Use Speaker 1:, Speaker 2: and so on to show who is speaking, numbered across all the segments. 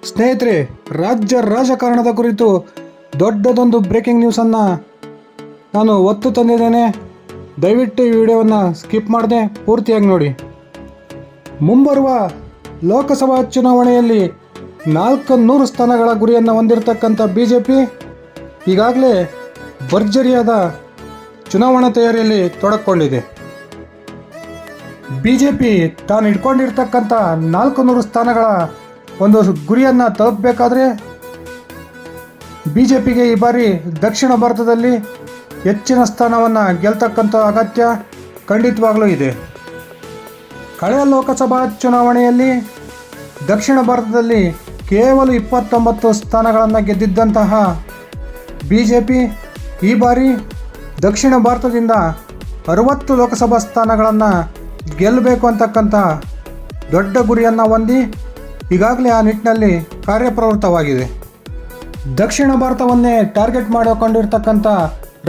Speaker 1: ಸ್ನೇಹಿತರೆ, ರಾಜ್ಯ ರಾಜಕಾರಣದ ಕುರಿತು ದೊಡ್ಡದೊಂದು ಬ್ರೇಕಿಂಗ್ ನ್ಯೂಸನ್ನು ನಾನು ಒತ್ತು ತಂದಿದ್ದೇನೆ. ದಯವಿಟ್ಟು ಈ ವಿಡಿಯೋವನ್ನು ಸ್ಕಿಪ್ ಮಾಡದೆ ಪೂರ್ತಿಯಾಗಿ ನೋಡಿ. ಮುಂಬರುವ ಲೋಕಸಭಾ ಚುನಾವಣೆಯಲ್ಲಿ 400 ಸ್ಥಾನಗಳ ಗುರಿಯನ್ನು ಹೊಂದಿರತಕ್ಕಂಥ BJP ಈಗಾಗಲೇ ಭರ್ಜರಿಯಾದ ಚುನಾವಣಾ ತಯಾರಿಯಲ್ಲಿ ತೊಡಗಿಕೊಂಡಿದೆ. BJP ತಾನು ಇಟ್ಕೊಂಡಿರ್ತಕ್ಕಂಥ 400 ಸ್ಥಾನಗಳ ಒಂದು ಗುರಿಯನ್ನು ತಲುಪಬೇಕಾದ್ರೆ BJPಗೆ ಈ ಬಾರಿ ದಕ್ಷಿಣ ಭಾರತದಲ್ಲಿ ಹೆಚ್ಚಿನ ಸ್ಥಾನವನ್ನು ಗೆಲ್ತಕ್ಕಂಥ ಅಗತ್ಯ ಖಂಡಿತವಾಗಲೂ ಇದೆ. ಕಳೆದ ಲೋಕಸಭಾ ಚುನಾವಣೆಯಲ್ಲಿ ದಕ್ಷಿಣ ಭಾರತದಲ್ಲಿ ಕೇವಲ 29 ಸ್ಥಾನಗಳನ್ನು ಗೆದ್ದಿದ್ದಂತಹ BJP ಈ ಬಾರಿ ದಕ್ಷಿಣ ಭಾರತದಿಂದ 60 ಲೋಕಸಭಾ ಸ್ಥಾನಗಳನ್ನು ಗೆಲ್ಲಬೇಕು ಅಂತಕ್ಕಂಥ ದೊಡ್ಡ ಗುರಿಯನ್ನು ಹೊಂದಿ ಈಗಾಗಲೇ ಆ ನಿಟ್ಟಿನಲ್ಲಿ ಕಾರ್ಯಪ್ರವೃತ್ತವಾಗಿದೆ. ದಕ್ಷಿಣ ಭಾರತವನ್ನೇ ಟಾರ್ಗೆಟ್ ಮಾಡಿಕೊಂಡಿರ್ತಕ್ಕಂಥ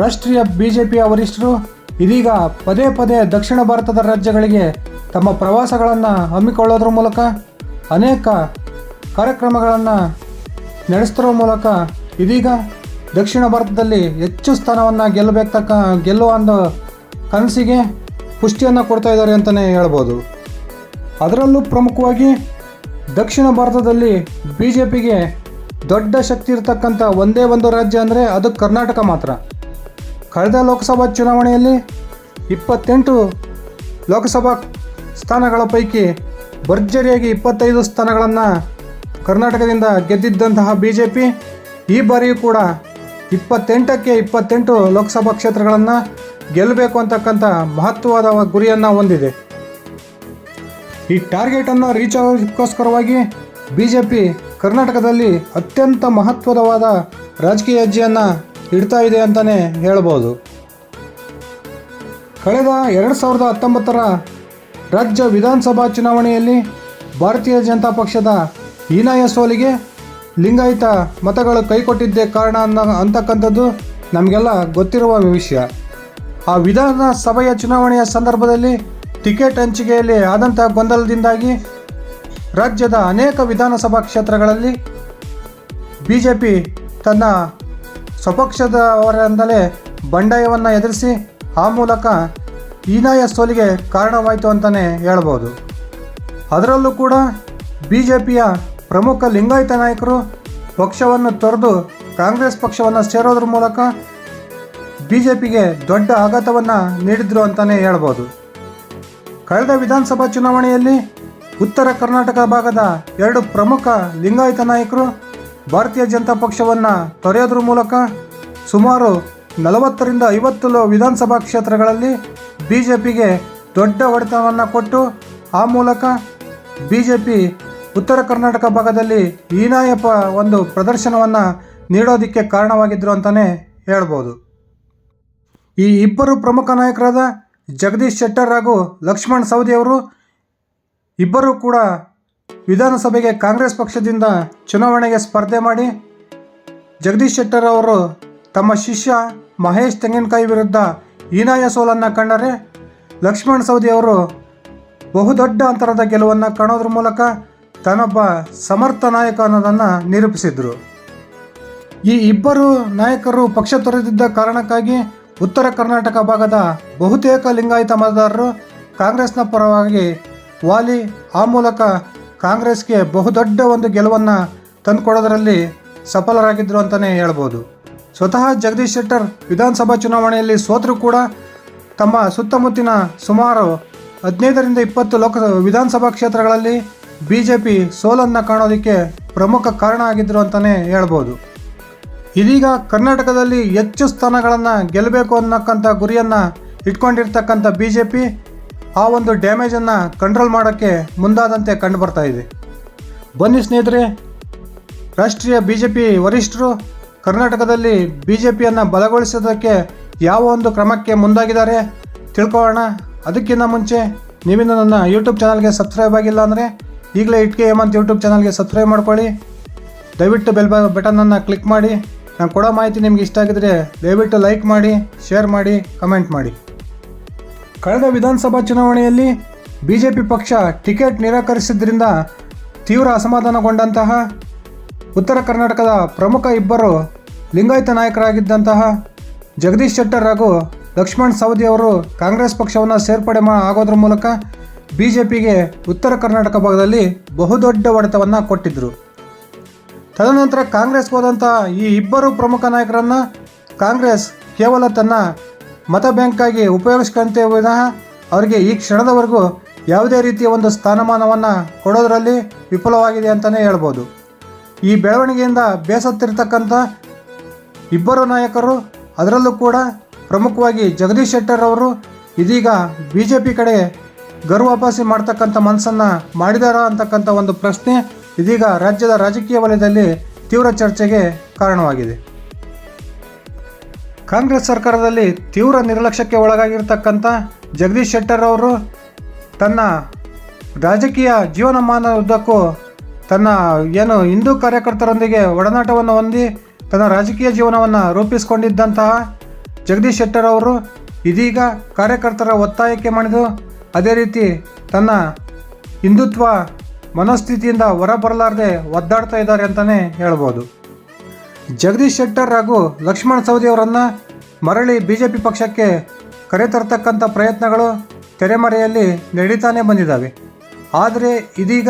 Speaker 1: ರಾಷ್ಟ್ರೀಯ BJPಯ ವರಿಷ್ಠರು ಇದೀಗ ಪದೇ ಪದೇ ದಕ್ಷಿಣ ಭಾರತದ ರಾಜ್ಯಗಳಿಗೆ ತಮ್ಮ ಪ್ರವಾಸಗಳನ್ನು ಹಮ್ಮಿಕೊಳ್ಳೋದ್ರ ಮೂಲಕ ಅನೇಕ ಕಾರ್ಯಕ್ರಮಗಳನ್ನು ನಡೆಸ್ತಿರೋ ಮೂಲಕ ಇದೀಗ ದಕ್ಷಿಣ ಭಾರತದಲ್ಲಿ ಹೆಚ್ಚು ಸ್ಥಾನವನ್ನು ಗೆಲ್ಲುವ ಒಂದು ಕನಸಿಗೆ ಪುಷ್ಟಿಯನ್ನು ಕೊಡ್ತಾ ಇದ್ದಾರೆ ಅಂತಲೇ ಹೇಳ್ಬೋದು. ಅದರಲ್ಲೂ ಪ್ರಮುಖವಾಗಿ ದಕ್ಷಿಣ ಭಾರತದಲ್ಲಿ BJPಗೆ ದೊಡ್ಡ ಶಕ್ತಿ ಇರತಕ್ಕಂಥ ಒಂದೇ ಒಂದು ರಾಜ್ಯ ಅಂದರೆ ಅದು ಕರ್ನಾಟಕ ಮಾತ್ರ. ಕಳೆದ ಲೋಕಸಭಾ ಚುನಾವಣೆಯಲ್ಲಿ 28 ಲೋಕಸಭಾ ಸ್ಥಾನಗಳ ಪೈಕಿ ಭರ್ಜರಿಯಾಗಿ 25 ಸ್ಥಾನಗಳನ್ನು ಕರ್ನಾಟಕದಿಂದ ಗೆದ್ದಿದ್ದಂತಹ BJP ಈ ಬಾರಿಯೂ ಕೂಡ 28ಕ್ಕೆ 28 ಲೋಕಸಭಾ ಕ್ಷೇತ್ರಗಳನ್ನು ಗೆಲ್ಲಬೇಕು ಅಂತಕ್ಕಂಥ ಮಹತ್ವದ ಗುರಿಯನ್ನು ಹೊಂದಿದೆ. ಈ ಟಾರ್ಗೆಟನ್ನು ರೀಚ್ ಆಗೋದಕ್ಕೋಸ್ಕರವಾಗಿ BJP ಕರ್ನಾಟಕದಲ್ಲಿ ಅತ್ಯಂತ ಮಹತ್ವದವಾದ ರಾಜಕೀಯ ಹೆಜ್ಜೆಯನ್ನು ಇಡ್ತಾ ಇದೆ ಅಂತಲೇ ಹೇಳ್ಬೋದು. ಕಳೆದ 2019ರ ರಾಜ್ಯ ವಿಧಾನಸಭಾ ಚುನಾವಣೆಯಲ್ಲಿ ಭಾರತೀಯ ಜನತಾ ಪಕ್ಷದ ಹೀನಾಯ ಸೋಲಿಗೆ ಲಿಂಗಾಯತ ಮತಗಳು ಕೈಕೊಟ್ಟಿದ್ದೇ ಕಾರಣ ಅಂತಕ್ಕಂಥದ್ದು ನಮಗೆಲ್ಲ ಗೊತ್ತಿರುವ ವಿಷಯ. ಆ ವಿಧಾನಸಭೆಯ ಚುನಾವಣೆಯ ಸಂದರ್ಭದಲ್ಲಿ ಟಿಕೆಟ್ ಹಂಚಿಕೆಯಲ್ಲಿ ಆದಂಥ ಗೊಂದಲದಿಂದಾಗಿ ರಾಜ್ಯದ ಅನೇಕ ವಿಧಾನಸಭಾ ಕ್ಷೇತ್ರಗಳಲ್ಲಿ BJP ತನ್ನ ಸ್ವಪಕ್ಷದವರಿಂದಲೇ ಬಂಡಾಯವನ್ನು ಎದುರಿಸಿ ಆ ಮೂಲಕ ಹೀನಾಯ ಸೋಲಿಗೆ ಕಾರಣವಾಯಿತು ಅಂತಲೇ ಹೇಳ್ಬೋದು. ಅದರಲ್ಲೂ ಕೂಡ BJPಯ ಪ್ರಮುಖ ಲಿಂಗಾಯತ ನಾಯಕರು ಪಕ್ಷವನ್ನು ತೊರೆದು ಕಾಂಗ್ರೆಸ್ ಪಕ್ಷವನ್ನು ಸೇರೋದ್ರ ಮೂಲಕ BJPಗೆ ದೊಡ್ಡ ಆಘಾತವನ್ನು ನೀಡಿದ್ರು ಅಂತಲೇ ಹೇಳ್ಬೋದು. ಕಳೆದ ವಿಧಾನಸಭಾ ಚುನಾವಣೆಯಲ್ಲಿ ಉತ್ತರ ಕರ್ನಾಟಕ ಭಾಗದ 2 ಪ್ರಮುಖ ಲಿಂಗಾಯತ ನಾಯಕರು ಭಾರತೀಯ ಜನತಾ ಪಕ್ಷವನ್ನು ತೊರೆಯೋದ್ರ ಮೂಲಕ ಸುಮಾರು 40ರಿಂದ 50 ವಿಧಾನಸಭಾ ಕ್ಷೇತ್ರಗಳಲ್ಲಿ BJPಗೆ ದೊಡ್ಡ ಹೊಡೆತವನ್ನು ಕೊಟ್ಟು ಆ ಮೂಲಕ BJP ಉತ್ತರ ಕರ್ನಾಟಕ ಭಾಗದಲ್ಲಿ ಹೀನಾಯ ಒಂದು ಪ್ರದರ್ಶನವನ್ನು ನೀಡೋದಕ್ಕೆ ಕಾರಣವಾಗಿದ್ದರು ಅಂತಲೇ ಹೇಳ್ಬೋದು. ಈ ಇಬ್ಬರು ಪ್ರಮುಖ ನಾಯಕರಾದ ಜಗದೀಶ್ ಶೆಟ್ಟರ್ ಹಾಗೂ ಲಕ್ಷ್ಮಣ್ ಸವದಿ ಅವರು ಇಬ್ಬರೂ ಕೂಡ ವಿಧಾನಸಭೆಗೆ ಕಾಂಗ್ರೆಸ್ ಪಕ್ಷದಿಂದ ಚುನಾವಣೆಗೆ ಸ್ಪರ್ಧೆ ಮಾಡಿ ಜಗದೀಶ್ ಶೆಟ್ಟರ್ ಅವರು ತಮ್ಮ ಶಿಷ್ಯ ಮಹೇಶ್ ತೆಂಗಿನಕಾಯಿ ವಿರುದ್ಧ ಹೀನಾಯ ಸೋಲನ್ನು ಕಂಡರೆ, ಲಕ್ಷ್ಮಣ್ ಸವದಿ ಅವರು ಬಹುದೊಡ್ಡ ಅಂತರದ ಗೆಲುವನ್ನು ಕಾಣೋದ್ರ ಮೂಲಕ ತಾನೊಬ್ಬ ಸಮರ್ಥ ನಾಯಕ ಅನ್ನೋದನ್ನು ನಿರೂಪಿಸಿದರು. ಈ ಇಬ್ಬರು ನಾಯಕರು ಪಕ್ಷ ತೊರೆದಿದ್ದ ಕಾರಣಕ್ಕಾಗಿ ಉತ್ತರ ಕರ್ನಾಟಕ ಭಾಗದ ಬಹುತೇಕ ಲಿಂಗಾಯತ ಮತದಾರರು ಕಾಂಗ್ರೆಸ್ನ ಪರವಾಗಿ ವಾಲಿ ಆ ಮೂಲಕ ಕಾಂಗ್ರೆಸ್ಗೆ ಬಹುದೊಡ್ಡ ಒಂದು ಗೆಲುವನ್ನು ತಂದುಕೊಡೋದರಲ್ಲಿ ಸಫಲರಾಗಿದ್ದರು ಅಂತಲೇ ಹೇಳ್ಬೋದು. ಸ್ವತಃ ಜಗದೀಶ್ ಶೆಟ್ಟರ್ ವಿಧಾನಸಭಾ ಚುನಾವಣೆಯಲ್ಲಿ ಸೋತರೂ ಕೂಡ ತಮ್ಮ ಸುತ್ತಮುತ್ತಿನ ಸುಮಾರು 15ರಿಂದ 20 ವಿಧಾನಸಭಾ ಕ್ಷೇತ್ರಗಳಲ್ಲಿ BJP ಸೋಲನ್ನು ಕಾಣೋದಕ್ಕೆ ಪ್ರಮುಖ ಕಾರಣ ಆಗಿದ್ದರು ಅಂತಲೇ ಹೇಳ್ಬೋದು. ಇದೀಗ ಕರ್ನಾಟಕದಲ್ಲಿ ಹೆಚ್ಚು ಸ್ಥಾನಗಳನ್ನು ಗೆಲ್ಲಬೇಕು ಅನ್ನಕ್ಕಂಥ ಗುರಿಯನ್ನು ಇಟ್ಕೊಂಡಿರ್ತಕ್ಕಂಥ BJP ಆ ಒಂದು ಡ್ಯಾಮೇಜನ್ನು ಕಂಟ್ರೋಲ್ ಮಾಡೋಕ್ಕೆ ಮುಂದಾದಂತೆ ಕಂಡುಬರ್ತಾ ಇದೆ. ಬನ್ನಿ ಸ್ನೇಹಿತರೆ, ರಾಷ್ಟ್ರೀಯ BJP ವರಿಷ್ಠರು ಕರ್ನಾಟಕದಲ್ಲಿ BJPಯನ್ನು ಬಲಗೊಳಿಸೋದಕ್ಕೆ ಯಾವ ಒಂದು ಕ್ರಮಕ್ಕೆ ಮುಂದಾಗಿದ್ದಾರೆ ತಿಳ್ಕೊಳ್ಳೋಣ. ಅದಕ್ಕಿಂತ ಮುಂಚೆ ನೀವಿನ್ನು ನನ್ನ ಯೂಟ್ಯೂಬ್ ಚಾನಲ್ಗೆ ಸಬ್ಸ್ಕ್ರೈಬ್ ಆಗಿಲ್ಲ ಅಂದರೆ ಈಗಲೇ ಇಟ್ಕೆ ಹೇಮಂತ್ ಯೂಟ್ಯೂಬ್ ಚಾನಲ್ಗೆ ಸಬ್ಸ್ಕ್ರೈಬ್ ಮಾಡ್ಕೊಳ್ಳಿ. ದಯವಿಟ್ಟು ಬೆಲ್ ಬಟನನ್ನು ಕ್ಲಿಕ್ ಮಾಡಿ. ನಾನು ಕೊಡೋ ಮಾಹಿತಿ ನಿಮ್ಗೆ ಇಷ್ಟ ಆಗಿದ್ರೆ ದಯವಿಟ್ಟು ಲೈಕ್ ಮಾಡಿ, ಶೇರ್ ಮಾಡಿ, ಕಮೆಂಟ್ ಮಾಡಿ. ಕಳೆದ ವಿಧಾನಸಭಾ ಚುನಾವಣೆಯಲ್ಲಿ BJP ಪಕ್ಷ ಟಿಕೆಟ್ ನಿರಾಕರಿಸಿದ್ರಿಂದ ತೀವ್ರ ಅಸಮಾಧಾನಗೊಂಡಂತಹ ಉತ್ತರ ಕರ್ನಾಟಕದ ಪ್ರಮುಖ ಇಬ್ಬರು ಲಿಂಗಾಯತ ನಾಯಕರಾಗಿದ್ದಂತಹ ಜಗದೀಶ್ ಶೆಟ್ಟರ್ ಹಾಗೂ ಲಕ್ಷ್ಮಣ್ ಸವದಿ ಅವರು ಕಾಂಗ್ರೆಸ್ ಪಕ್ಷವನ್ನು ಸೇರ್ಪಡೆ ಆಗೋದ್ರ ಮೂಲಕ BJPಗೆ ಉತ್ತರ ಕರ್ನಾಟಕ ಭಾಗದಲ್ಲಿ ಬಹುದೊಡ್ಡ ಹೊಡೆತವನ್ನು ಕೊಟ್ಟಿದ್ದರು. ತದನಂತರ ಕಾಂಗ್ರೆಸ್ ಹೋದಂಥ ಈ ಇಬ್ಬರು ಪ್ರಮುಖ ನಾಯಕರನ್ನು ಕಾಂಗ್ರೆಸ್ ಕೇವಲ ತನ್ನ ಮತ ಬ್ಯಾಂಕಾಗಿ ಉಪಯೋಗಿಸ್ಕೊಂತೇ ವಿನಃ ಅವರಿಗೆ ಈ ಕ್ಷಣದವರೆಗೂ ಯಾವುದೇ ರೀತಿಯ ಒಂದು ಸ್ಥಾನಮಾನವನ್ನು ಕೊಡೋದರಲ್ಲಿ ವಿಫಲವಾಗಿದೆ ಅಂತಲೇ ಹೇಳ್ಬೋದು. ಈ ಬೆಳವಣಿಗೆಯಿಂದ ಬೇಸತ್ತಿರ್ತಕ್ಕಂಥ ಇಬ್ಬರು ನಾಯಕರು, ಅದರಲ್ಲೂ ಕೂಡ ಪ್ರಮುಖವಾಗಿ ಜಗದೀಶ್ ಶೆಟ್ಟರ್ ಅವರು ಇದೀಗ BJP ಕಡೆ ಗರುವಾಪಸಿ ಮಾಡ್ತಕ್ಕಂಥ ಮನಸ್ಸನ್ನು ಮಾಡಿದಾರಾ ಅಂತಕ್ಕಂಥ ಒಂದು ಪ್ರಶ್ನೆ ಇದೀಗ ರಾಜ್ಯದ ರಾಜಕೀಯ ವಲಯದಲ್ಲಿ ತೀವ್ರ ಚರ್ಚೆಗೆ ಕಾರಣವಾಗಿದೆ. ಕಾಂಗ್ರೆಸ್ ಸರ್ಕಾರದಲ್ಲಿ ತೀವ್ರ ನಿರ್ಲಕ್ಷ್ಯಕ್ಕೆ ಒಳಗಾಗಿರ್ತಕ್ಕಂಥ ಜಗದೀಶ್ ಶೆಟ್ಟರ್ ಅವರು ತನ್ನ ರಾಜಕೀಯ ಜೀವನಮಾನ ಉದ್ದಕ್ಕೂ ತನ್ನ ಹಿಂದೂ ಕಾರ್ಯಕರ್ತರೊಂದಿಗೆ ಒಡನಾಟವನ್ನು ಹೊಂದಿ ತನ್ನ ರಾಜಕೀಯ ಜೀವನವನ್ನು ರೂಪಿಸಿಕೊಂಡಿದ್ದಂತಹ ಜಗದೀಶ್ ಶೆಟ್ಟರ್ ಅವರು ಇದೀಗ ಕಾರ್ಯಕರ್ತರ ಒತ್ತಾಯಕ್ಕೆ ಮಣಿದು ಅದೇ ರೀತಿ ತನ್ನ ಹಿಂದುತ್ವ ಮನೋಸ್ಥಿತಿಯಿಂದ ಹೊರಬರಲಾರದೆ ಒದ್ದಾಡ್ತಾ ಇದ್ದಾರೆ ಅಂತಲೇ ಹೇಳ್ಬೋದು. ಜಗದೀಶ್ ಶೆಟ್ಟರ್ ಹಾಗೂ ಲಕ್ಷ್ಮಣ್ ಸವದಿ ಅವರನ್ನು ಮರಳಿ BJP ಪಕ್ಷಕ್ಕೆ ಕರೆತರ್ತಕ್ಕಂಥ ಪ್ರಯತ್ನಗಳು ತೆರೆಮರೆಯಲ್ಲಿ ನಡೀತಾನೆ ಬಂದಿದ್ದಾವೆ. ಆದರೆ ಇದೀಗ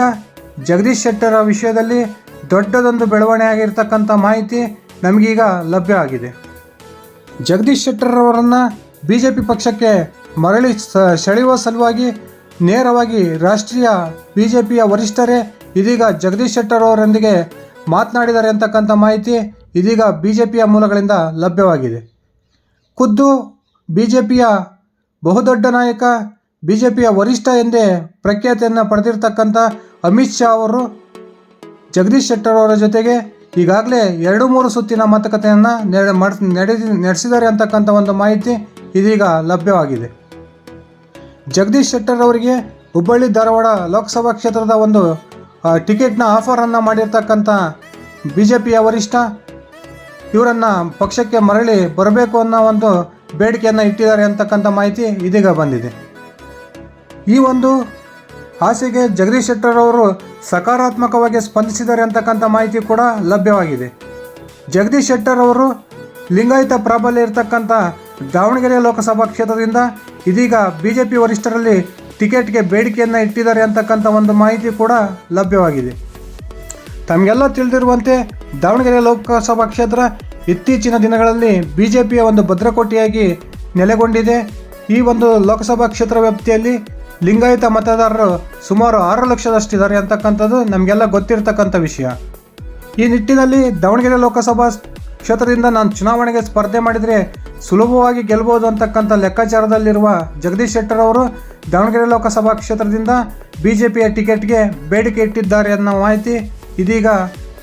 Speaker 1: ಜಗದೀಶ್ ಶೆಟ್ಟರ್ ವಿಷಯದಲ್ಲಿ ದೊಡ್ಡದೊಂದು ಬೆಳವಣಿಗೆ ಆಗಿರ್ತಕ್ಕಂಥ ಮಾಹಿತಿ ನಮಗೀಗ ಲಭ್ಯ ಆಗಿದೆ. ಜಗದೀಶ್ ಶೆಟ್ಟರ್ ಅವರನ್ನು BJP ಪಕ್ಷಕ್ಕೆ ಮರಳಿ ಸೆಳೆಯುವ ಸಲುವಾಗಿ ನೇರವಾಗಿ ರಾಷ್ಟ್ರೀಯ BJPಯ ವರಿಷ್ಠರೇ ಇದೀಗ ಜಗದೀಶ್ ಶೆಟ್ಟರ್ ಅವರೊಂದಿಗೆ ಮಾತನಾಡಿದ್ದಾರೆ ಅಂತಕ್ಕಂಥ ಮಾಹಿತಿ ಇದೀಗ BJPಯ ಮೂಲಗಳಿಂದ ಲಭ್ಯವಾಗಿದೆ. ಖುದ್ದು BJPಯ ಬಹುದೊಡ್ಡ ನಾಯಕ, BJPಯ ವರಿಷ್ಠ ಎಂದೇ ಪ್ರಖ್ಯಾತಿಯನ್ನು ಪಡೆದಿರ್ತಕ್ಕಂಥ ಅಮಿತ್ ಶಾ ಅವರು ಜಗದೀಶ್ ಶೆಟ್ಟರ್ ಅವರ ಜೊತೆಗೆ ಈಗಾಗಲೇ 2-3 ಸುತ್ತಿನ ಮಾತುಕತೆಯನ್ನು ನಡೆಸಿದ್ದಾರೆ ಅಂತಕ್ಕಂಥ ಒಂದು ಮಾಹಿತಿ ಇದೀಗ ಲಭ್ಯವಾಗಿದೆ. ಜಗದೀಶ್ ಶೆಟ್ಟರ್ ಅವರಿಗೆ ಹುಬ್ಬಳ್ಳಿ ಧಾರವಾಡ ಲೋಕಸಭಾ ಕ್ಷೇತ್ರದ ಒಂದು ಟಿಕೆಟ್ನ ಆಫರನ್ನು ಮಾಡಿರ್ತಕ್ಕಂಥ BJPಯ ವರಿಷ್ಠ ಇವರನ್ನು ಪಕ್ಷಕ್ಕೆ ಮರಳಿ ಬರಬೇಕು ಅನ್ನೋ ಒಂದು ಬೇಡಿಕೆಯನ್ನು ಇಟ್ಟಿದ್ದಾರೆ ಅಂತಕ್ಕಂಥ ಮಾಹಿತಿ ಇದೀಗ ಬಂದಿದೆ. ಈ ಒಂದು ಆಸೆಗೆ ಜಗದೀಶ್ ಶೆಟ್ಟರ್ ಅವರು ಸಕಾರಾತ್ಮಕವಾಗಿ ಸ್ಪಂದಿಸಿದ್ದಾರೆ ಅಂತಕ್ಕಂಥ ಮಾಹಿತಿ ಕೂಡ ಲಭ್ಯವಾಗಿದೆ. ಜಗದೀಶ್ ಶೆಟ್ಟರ್ ಅವರು ಲಿಂಗಾಯತ ಪ್ರಾಬಲ್ಯ ಇರತಕ್ಕಂಥ ದಾವಣಗೆರೆ ಲೋಕಸಭಾ ಕ್ಷೇತ್ರದಿಂದ ಇದೀಗ BJP ವರಿಷ್ಠರಲ್ಲಿ ಟಿಕೆಟ್ಗೆ ಬೇಡಿಕೆಯನ್ನು ಇಟ್ಟಿದ್ದಾರೆ ಅಂತಕ್ಕಂಥ ಒಂದು ಮಾಹಿತಿ ಕೂಡ ಲಭ್ಯವಾಗಿದೆ. ತಮಗೆಲ್ಲ ತಿಳಿದಿರುವಂತೆ ದಾವಣಗೆರೆ ಲೋಕಸಭಾ ಕ್ಷೇತ್ರ ಇತ್ತೀಚಿನ ದಿನಗಳಲ್ಲಿ BJPಯ ಒಂದು ಭದ್ರಕೋಟೆಯಾಗಿ ನೆಲೆಗೊಂಡಿದೆ. ಈ ಒಂದು ಲೋಕಸಭಾ ಕ್ಷೇತ್ರ ವ್ಯಾಪ್ತಿಯಲ್ಲಿ ಲಿಂಗಾಯತ ಮತದಾರರು ಸುಮಾರು 6 ಲಕ್ಷದಷ್ಟಿದ್ದಾರೆ ಅಂತಕ್ಕಂಥದ್ದು ನಮಗೆಲ್ಲ ಗೊತ್ತಿರತಕ್ಕಂಥ ವಿಷಯ. ಈ ನಿಟ್ಟಿನಲ್ಲಿ ದಾವಣಗೆರೆ ಲೋಕಸಭಾ ಕ್ಷೇತ್ರದಿಂದ ನಾನು ಚುನಾವಣೆಗೆ ಸ್ಪರ್ಧೆ ಮಾಡಿದರೆ ಸುಲಭವಾಗಿ ಗೆಲ್ಬೋದು ಅಂತಕ್ಕಂಥ ಲೆಕ್ಕಾಚಾರದಲ್ಲಿರುವ ಜಗದೀಶ್ ಶೆಟ್ಟರ್ ಅವರು ದಾವಣಗೆರೆ ಲೋಕಸಭಾ ಕ್ಷೇತ್ರದಿಂದ BJPಯ ಟಿಕೆಟ್ಗೆ ಬೇಡಿಕೆ ಇಟ್ಟಿದ್ದಾರೆ ಅನ್ನೋ ಮಾಹಿತಿ ಇದೀಗ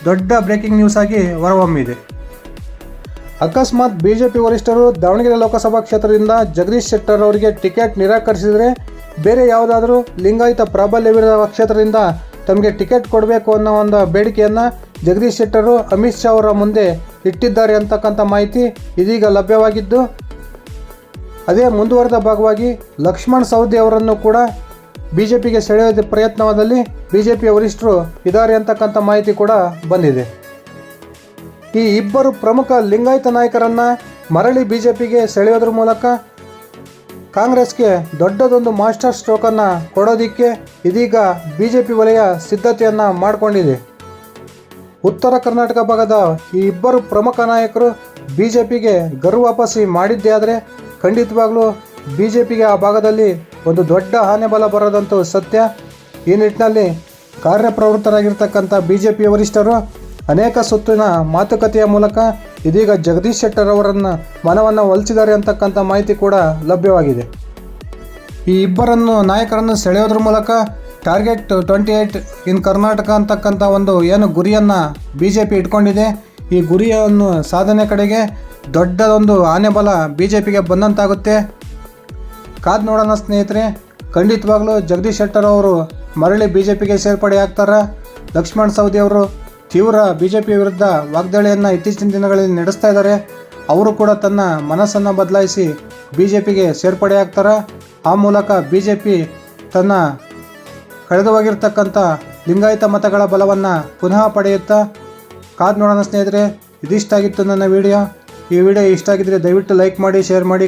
Speaker 1: ದೊಡ್ಡ ಬ್ರೇಕಿಂಗ್ ನ್ಯೂಸ್ ಆಗಿ ಹೊರಹೊಮ್ಮಿದೆ. ಅಕಸ್ಮಾತ್ BJP ವರಿಷ್ಠರು ದಾವಣಗೆರೆ ಲೋಕಸಭಾ ಕ್ಷೇತ್ರದಿಂದ ಜಗದೀಶ್ ಶೆಟ್ಟರ್ ಅವರಿಗೆ ಟಿಕೆಟ್ ನಿರಾಕರಿಸಿದರೆ ಬೇರೆ ಯಾವುದಾದ್ರೂ ಲಿಂಗಾಯತ ಪ್ರಾಬಲ್ಯವಿರುವ ಕ್ಷೇತ್ರದಿಂದ ತಮಗೆ ಟಿಕೆಟ್ ಕೊಡಬೇಕು ಅನ್ನೋ ಒಂದು ಬೇಡಿಕೆಯನ್ನು ಜಗದೀಶ್ ಶೆಟ್ಟರು ಅಮಿತ್ ಶಾ ಅವರ ಮುಂದೆ ಇಟ್ಟಿದ್ದಾರೆ ಅಂತಕ್ಕಂಥ ಮಾಹಿತಿ ಇದೀಗ ಲಭ್ಯವಾಗಿದ್ದು, ಅದೇ ಮುಂದುವರೆದ ಭಾಗವಾಗಿ ಲಕ್ಷ್ಮಣ್ ಸವದಿ ಅವರನ್ನು ಕೂಡ BJPಗೆ ಸೆಳೆಯುವ ಪ್ರಯತ್ನದಲ್ಲಿ BJPಯ ವರಿಷ್ಠರು ಇದ್ದಾರೆ ಅಂತಕ್ಕಂಥ ಮಾಹಿತಿ ಕೂಡ ಬಂದಿದೆ. ಈ ಇಬ್ಬರು ಪ್ರಮುಖ ಲಿಂಗಾಯತ ನಾಯಕರನ್ನು ಮರಳಿ BJPಗೆ ಸೆಳೆಯೋದ್ರ ಮೂಲಕ ಕಾಂಗ್ರೆಸ್ಗೆ ದೊಡ್ಡದೊಂದು ಮಾಸ್ಟರ್ ಸ್ಟ್ರೋಕನ್ನು ಕೊಡೋದಕ್ಕೆ ಇದೀಗ BJP ವಲಯ ಸಿದ್ಧತೆಯನ್ನು ಮಾಡಿಕೊಂಡಿದೆ. ಉತ್ತರ ಕರ್ನಾಟಕ ಭಾಗದ ಈ ಇಬ್ಬರು ಪ್ರಮುಖ ನಾಯಕರು BJPಗೆ ಗರುವಾಪಸಿ ಮಾಡಿದ್ದೇ ಆದರೆ ಖಂಡಿತವಾಗ್ಲೂ BJPಗೆ ಆ ಭಾಗದಲ್ಲಿ ಒಂದು ದೊಡ್ಡ ಆನೆಬಲ ಬರೋದಂತೂ ಸತ್ಯ. ಈ ನಿಟ್ಟಿನಲ್ಲಿ ಕಾರ್ಯಪ್ರವೃತ್ತರಾಗಿರ್ತಕ್ಕಂಥ BJPಯ ವರಿಷ್ಠರು ಅನೇಕ ಸುತ್ತಿನ ಮಾತುಕತೆಯ ಮೂಲಕ ಇದೀಗ ಜಗದೀಶ್ ಶೆಟ್ಟರ್ ಅವರನ್ನು ಮನವನ್ನು ಒಲಿಸಿದ್ದಾರೆ ಅಂತಕ್ಕಂಥ ಮಾಹಿತಿ ಕೂಡ ಲಭ್ಯವಾಗಿದೆ. ಈ ಇಬ್ಬರನ್ನು ನಾಯಕರನ್ನು ಸೆಳೆಯೋದ್ರ ಮೂಲಕ ಟಾರ್ಗೆಟ್ 28 ಇನ್ ಕರ್ನಾಟಕ ಅಂತಕ್ಕಂಥ ಒಂದು ಏನು ಗುರಿಯನ್ನು BJP ಇಟ್ಕೊಂಡಿದೆ, ಈ ಗುರಿಯನ್ನು ಸಾಧನೆ ಕಡೆಗೆ ದೊಡ್ಡದೊಂದು ಆನೆಬಲ BJPಗೆ ಬಂದಂತಾಗುತ್ತೆ. ಕಾದು ನೋಡೋಣ ಸ್ನೇಹಿತರೆ. ಖಂಡಿತವಾಗ್ಲೂ ಜಗದೀಶ್ ಶೆಟ್ಟರ್ ಅವರು ಮರಳಿ BJPಗೆ ಸೇರ್ಪಡೆ ಆಗ್ತಾರೆ. ಲಕ್ಷ್ಮಣ್ ಸವದಿ ಅವರು ತೀವ್ರ BJP ವಿರುದ್ಧ ವಾಗ್ದಾಳಿಯನ್ನು ಇತ್ತೀಚಿನ ದಿನಗಳಲ್ಲಿ ನಡೆಸ್ತಾ ಇದ್ದಾರೆ. ಅವರು ಕೂಡ ತನ್ನ ಮನಸ್ಸನ್ನು ಬದಲಾಯಿಸಿ BJPಗೆ ಸೇರ್ಪಡೆ ಆಗ್ತಾರೆ. ಆ ಮೂಲಕ BJP ತನ್ನ ಕಳೆದು ಹೋಗಿರ್ತಕ್ಕಂಥ ಲಿಂಗಾಯತ ಮತಗಳ ಬಲವನ್ನು ಪುನಃ ಪಡೆಯುತ್ತಾ ಕಾದು ನೋಡೋಣ ಸ್ನೇಹಿತರೆ. ಇದಿಷ್ಟ ಆಗಿತ್ತು ನನ್ನ ವಿಡಿಯೋ. ಈ ವಿಡಿಯೋ ಇಷ್ಟ ಆಗಿದ್ರೆ ದಯವಿಟ್ಟು ಲೈಕ್ ಮಾಡಿ, ಶೇರ್ ಮಾಡಿ.